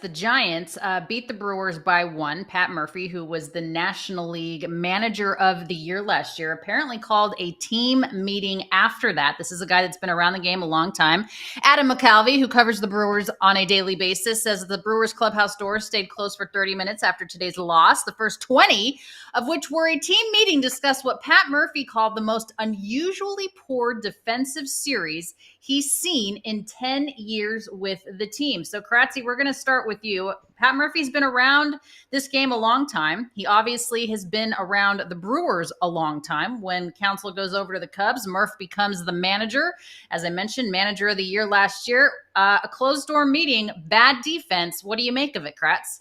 The Giants beat the Brewers by 1. Pat Murphy, who was the National League Manager of the Year last year, apparently called a team meeting after that. This is a guy that's been around the game a long time. Adam McCalvey, who covers the Brewers on a daily basis, says the Brewers clubhouse doors stayed closed for 30 minutes after today's loss. The first 20 of which were a team meeting discussed what Pat Murphy called the most unusually poor defensive series he's seen in 10 years with the team. So, Kratzy, we're going to start with you. Pat Murphy's been around this game a long time. He obviously has been around the Brewers a long time. When Counsell goes over to the Cubs, Murph becomes the manager. As I mentioned, manager of the year last year. A closed-door meeting, bad defense. What do you make of it, Kratz?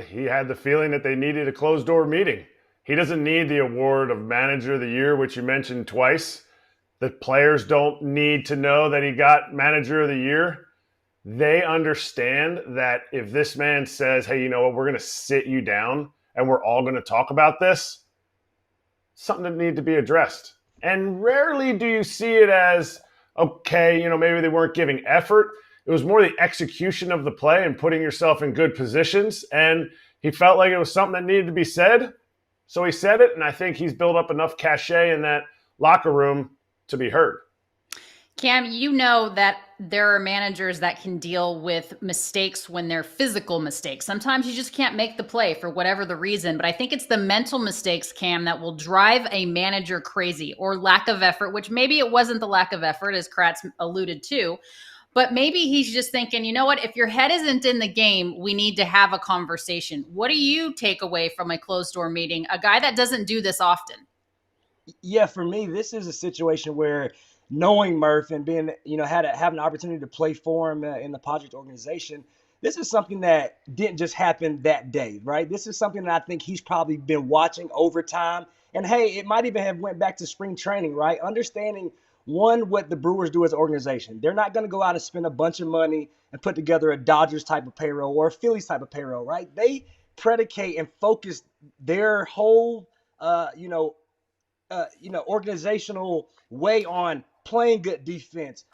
He had the feeling that they needed a closed-door meeting. He doesn't need the award of manager of the year, which you mentioned twice. The players don't need to know that he got manager of the year. They understand that if this man says, hey, you know what, we're going to sit you down and we're all going to talk about this, something that needs to be addressed. And rarely do you see it as, okay, maybe they weren't giving effort. It was more the execution of the play and putting yourself in good positions. And he felt like it was something that needed to be said. So he said it, and I think he's built up enough cachet in that locker room to be heard. Cam, you know that there are managers that can deal with mistakes when they're physical mistakes. Sometimes you just can't make the play for whatever the reason, but I think it's the mental mistakes, Cam, that will drive a manager crazy, or lack of effort, which maybe it wasn't the lack of effort, as Kratz alluded to, but maybe he's just thinking, you know what, if your head isn't in the game, we need to have a conversation. What do you take away from a closed-door meeting, a guy that doesn't do this often? Yeah, for me, this is a situation where knowing Murph and being, having an opportunity to play for him in the Padres organization, this is something that didn't just happen that day, right? This is something that I think he's probably been watching over time. And hey, it might even have went back to spring training, right? Understanding, one, what the Brewers do as an organization. They're not going to go out and spend a bunch of money and put together a Dodgers type of payroll or a Phillies type of payroll, right? They predicate and focus their whole, organizational way on playing good defense,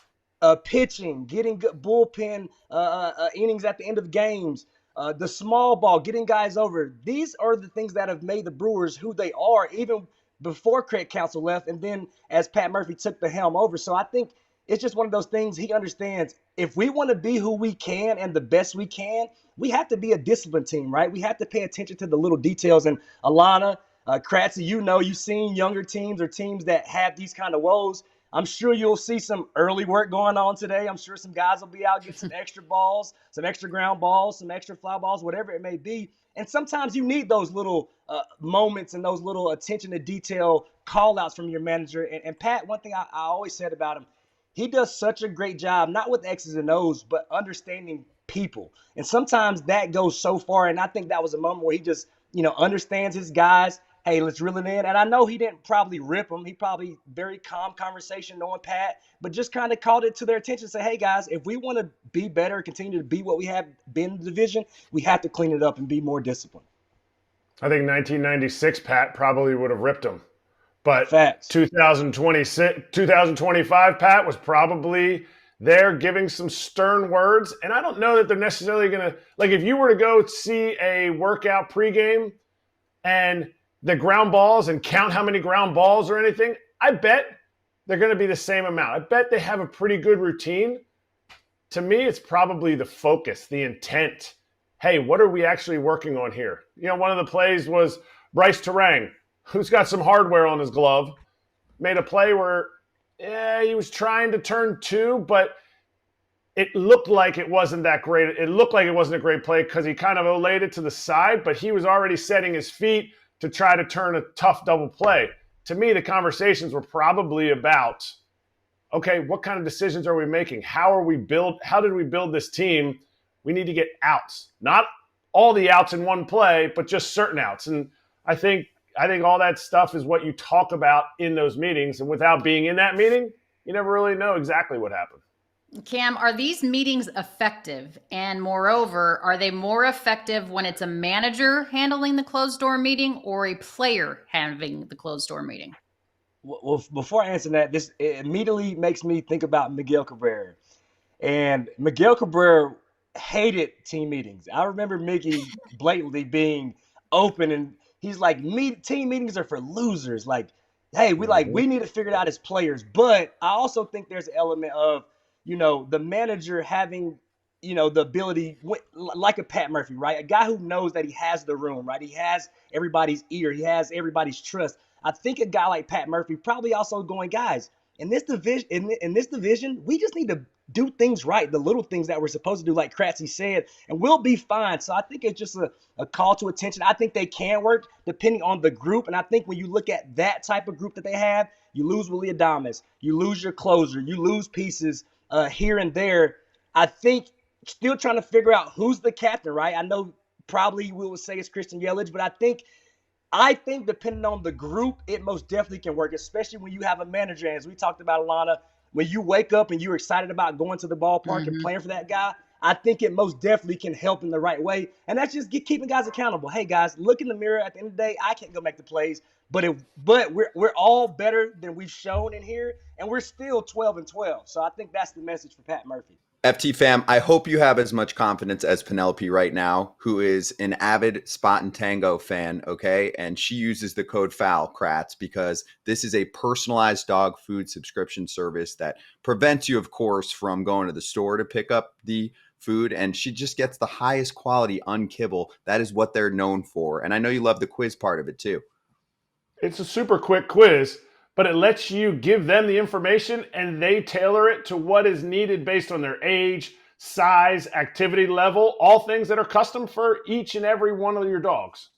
pitching, getting good bullpen innings at the end of games, the small ball, getting guys over. These are the things that have made the Brewers who they are, even before Craig Counsell left, and then as Pat Murphy took the helm over. So I think it's just one of those things he understands. If we want to be who we can and the best we can, we have to be a disciplined team, right? We have to pay attention to the little details. And Alana, Kratzy, you've seen younger teams or teams that have these kind of woes. I'm sure you'll see some early work going on today. I'm sure some guys will be out getting some extra balls, some extra ground balls, some extra fly balls, whatever it may be. And sometimes you need those little moments and those little attention to detail call outs from your manager. And Pat, one thing I always said about him, he does such a great job, not with X's and O's, but understanding people. And sometimes that goes so far. And I think that was a moment where he just, understands his guys. Hey, let's reel it in. And I know he didn't probably rip them. He probably very calm conversation knowing Pat, but just kind of called it to their attention. Say, hey, guys, if we want to be better, continue to be what we have been in the division, we have to clean it up and be more disciplined. I think 1996 Pat probably would have ripped him. But Facts. 2025 Pat was probably there giving some stern words. And I don't know that they're necessarily going to – like if you were to go see a workout pregame and – the ground balls and count how many ground balls or anything, I bet they're going to be the same amount. I bet they have a pretty good routine. To me, it's probably the focus, the intent. Hey, what are we actually working on here? One of the plays was Bryce Terang, who's got some hardware on his glove, made a play where he was trying to turn two, but it looked like it wasn't that great. It looked like it wasn't a great play because he kind of laid it to the side, but he was already setting his feet to try to turn a tough double play. To me, the conversations were probably about, okay, what kind of decisions are we making? How did we build this team? We need to get outs. Not all the outs in one play, but just certain outs. And I think all that stuff is what you talk about in those meetings. And without being in that meeting, you never really know exactly what happened. Cam, are these meetings effective? And moreover, are they more effective when it's a manager handling the closed door meeting or a player having the closed door meeting? Well, before I answer that, this immediately makes me think about Miguel Cabrera. And Miguel Cabrera, hated team meetings. I remember Mickey blatantly being open, and he's like, team meetings are for losers. Like, hey, Mhm. we need to figure it out as players. But I also think there's an element of, the manager having, the ability, like a Pat Murphy, right? A guy who knows that he has the room, right? He has everybody's ear, he has everybody's trust. I think a guy like Pat Murphy probably also going, guys, in this division, in this division, we just need to do things right, the little things that we're supposed to do, like Kratzy said, and we'll be fine. So I think it's just a call to attention. I think they can work depending on the group. And I think when you look at that type of group that they have, you lose Willie Adames, you lose your closer, you lose pieces here and there. I think still trying to figure out who's the captain, right? I know probably we would say it's Christian Yelich, but I think depending on the group, it most definitely can work, especially when you have a manager. As we talked about, Alana, when you wake up and you're excited about going to the ballpark and Mhm. playing for that guy, I think it most definitely can help in the right way. And that's just keeping guys accountable. Hey, guys, look in the mirror. At the end of the day, I can't go make the plays, but we're all better than we've shown in here, and we're still 12-12. So I think that's the message for Pat Murphy. FT fam, I hope you have as much confidence as Penelope right now, who is an avid Spot and Tango fan, okay? And she uses the code FOUL, Kratz, because this is a personalized dog food subscription service that prevents you, of course, from going to the store to pick up the food. And she just gets the highest quality unkibble. That is what they're known for. And I know you love the quiz part of it too. It's a super quick quiz, but it lets you give them the information and they tailor it to what is needed based on their age, size, activity level, all things that are custom for each and every one of your dogs.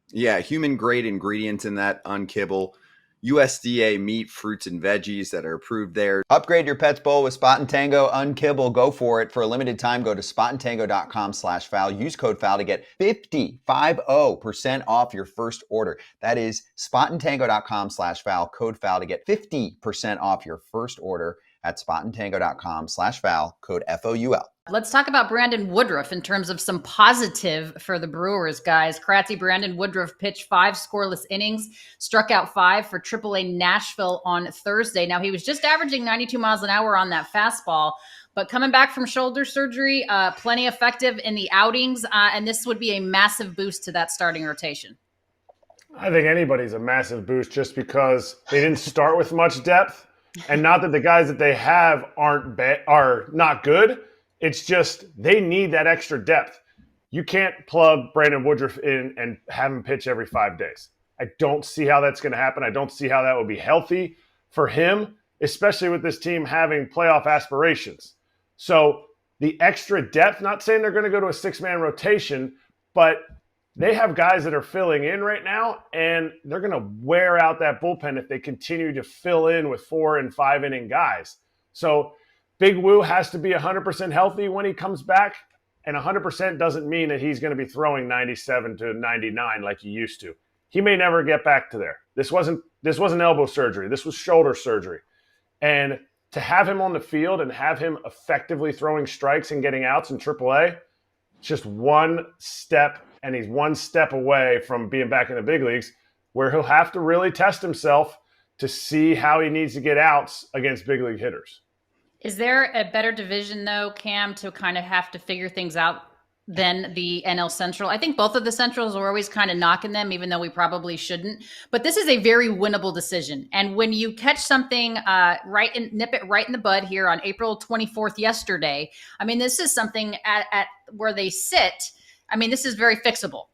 Yeah, human grade ingredients in that unkibble. USDA meat, fruits, and veggies that are approved there. Upgrade your pet's bowl with Spot and Tango Unkibble. Go for it. For a limited time, go to spotandtango.com/foul. Use code FOUL to get 50% off your first order. That is spotandtango.com/foul. Code FOUL to get 50% off your first order at spotandtango.com/foul. Code FOUL. Let's talk about Brandon Woodruff in terms of some positive for the Brewers, guys. Kratzy, Brandon Woodruff pitched 5 scoreless innings, struck out 5 for AAA Nashville on Thursday. Now, he was just averaging 92 miles an hour on that fastball, but coming back from shoulder surgery, plenty effective in the outings, and this would be a massive boost to that starting rotation. I think anybody's a massive boost just because they didn't start with much depth, and not that the guys that they have are not good. It's just they need that extra depth. You can't plug Brandon Woodruff in and have him pitch every 5 days. I don't see how that's going to happen. I don't see how that would be healthy for him, especially with this team having playoff aspirations. So the extra depth, not saying they're going to go to a 6-man rotation, but they have guys that are filling in right now, and they're going to wear out that bullpen if they continue to fill in with 4 and 5 inning guys. So Big Woo has to be 100% healthy when he comes back, and 100% doesn't mean that he's going to be throwing 97 to 99 like he used to. He may never get back to there. This wasn't elbow surgery. This was shoulder surgery. And to have him on the field and have him effectively throwing strikes and getting outs in AAA, it's just one step, and he's one step away from being back in the big leagues, where he'll have to really test himself to see how he needs to get outs against big league hitters. Is there a better division, though, Cam, to kind of have to figure things out than the NL Central? I think both of the Centrals are always kind of knocking them, even though we probably shouldn't. But this is a very winnable decision. And when you catch something nip it right in the bud here on April 24th yesterday, I mean, this is something at where they sit. I mean, this is very fixable.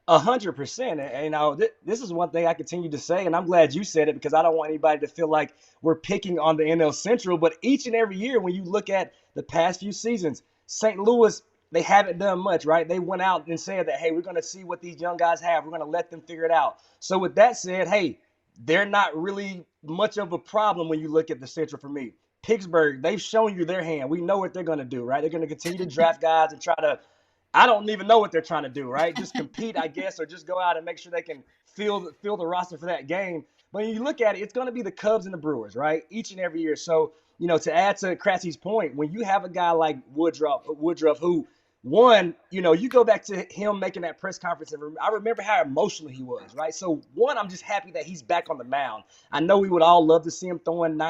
100%. And this is one thing I continue to say, and I'm glad you said it because I don't want anybody to feel like we're picking on the NL Central. But each and every year, when you look at the past few seasons, St. Louis, they haven't done much, right? They went out and said that, hey, we're going to see what these young guys have. We're going to let them figure it out. So with that said, hey, they're not really much of a problem when you look at the Central for me. Pittsburgh, they've shown you their hand. We know what they're going to do, right? They're going to continue to draft guys and try to – I don't even know what they're trying to do, right? Just compete, I guess, or just go out and make sure they can fill the roster for that game. But when you look at it, it's going to be the Cubs and the Brewers, right? Each and every year. So, to add to Kratzy's point, when you have a guy like Woodruff who, one, you go back to him making that press conference, and I remember how emotional he was, right? So, one, I'm just happy that he's back on the mound. I know we would all love to see him throwing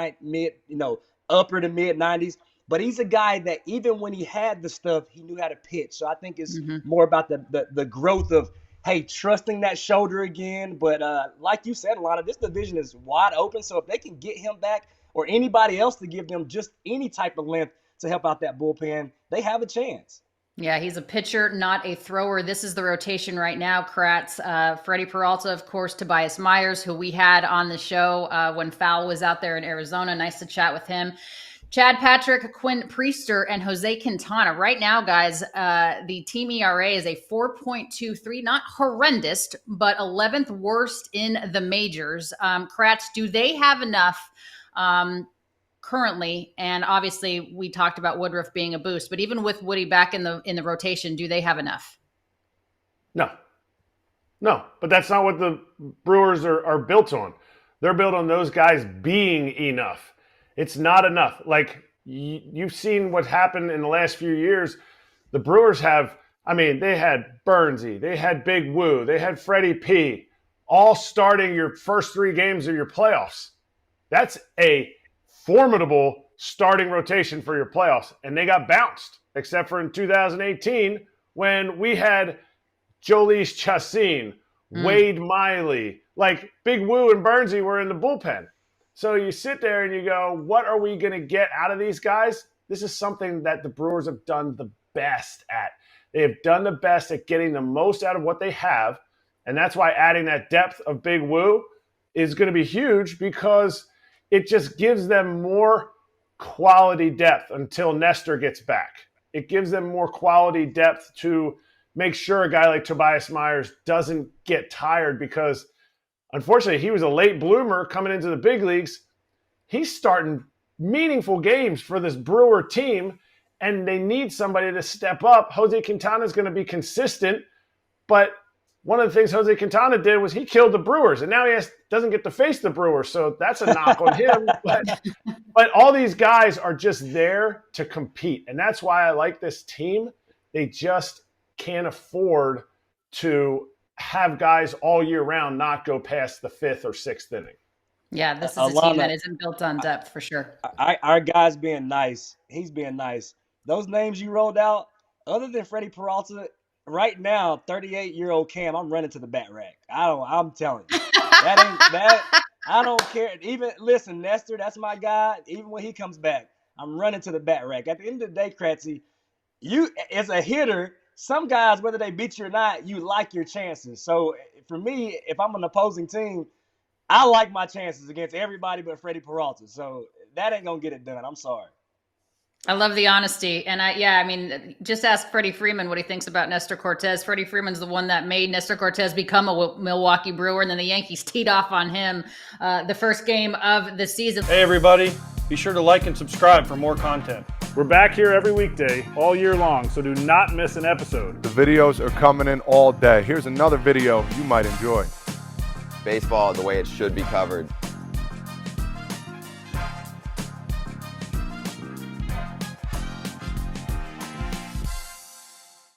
upper to mid 90s. But he's a guy that even when he had the stuff, he knew how to pitch. So I think it's Mm-hmm. more about the growth of, hey, trusting that shoulder again. But like you said, Alana, this division is wide open. So if they can get him back or anybody else to give them just any type of length to help out that bullpen, they have a chance. Yeah, he's a pitcher, not a thrower. This is the rotation right now, Kratz. Freddie Peralta, of course, Tobias Myers, who we had on the show when Fowl was out there in Arizona. Nice to chat with him. Chad Patrick, Quinn Priester, and Jose Quintana. Right now, guys, the team ERA is a 4.23. Not horrendous, but 11th worst in the majors. Kratz, do they have enough currently? And obviously, we talked about Woodruff being a boost, but even with Woody back in the rotation, do they have enough? No, but that's not what the Brewers are built on. They're built on those guys being enough. It's not enough. Like, you've seen what happened in the last few years. The Brewers have, they had Burnsy, they had Big Woo, they had Freddie P, all starting your first 3 games of your playoffs. That's a formidable starting rotation for your playoffs. And they got bounced, except for in 2018 when we had Jolice Chassin, Wade Miley, like Big Woo and Burnsy were in the bullpen. So you sit there and you go, what are we going to get out of these guys? This is something that the Brewers have done the best at. They have done the best at getting the most out of what they have. And that's why adding that depth of Big Woo is going to be huge, because it just gives them more quality depth until Nestor gets back. It gives them more quality depth to make sure a guy like Tobias Myers doesn't get tired, because unfortunately, he was a late bloomer coming into the big leagues. He's starting meaningful games for this Brewer team, and they need somebody to step up. Jose Quintana is going to be consistent, but one of the things Jose Quintana did was he killed the Brewers, and now he doesn't get to face the Brewers, so that's a knock on him. But all these guys are just there to compete, and that's why I like this team. They just can't afford to have guys all year round not go past the 5th or 6th inning. Yeah, this is a Alana, team that isn't built on depth for sure. Our guy's being nice. He's being nice. Those names you rolled out, other than Freddie Peralta, right now, 38-year-old Cam, I'm running to the bat rack. I'm telling you. That I don't care. Even listen, Nestor, that's my guy. Even when he comes back, I'm running to the bat rack. At the end of the day, Kratzy, you as a hitter, some guys, whether they beat you or not, you like your chances. So for me, if I'm an opposing team, I like my chances against everybody but Freddie Peralta. So that ain't going to get it done. I'm sorry. I love the honesty. And just ask Freddie Freeman what he thinks about Nestor Cortez. Freddie Freeman's the one that made Nestor Cortez become a Milwaukee Brewer, and then the Yankees teed off on him the first game of the season. Hey, everybody. Be sure to like and subscribe for more content. We're back here every weekday, all year long, so do not miss an episode. The videos are coming in all day. Here's another video you might enjoy. Baseball the way it should be covered.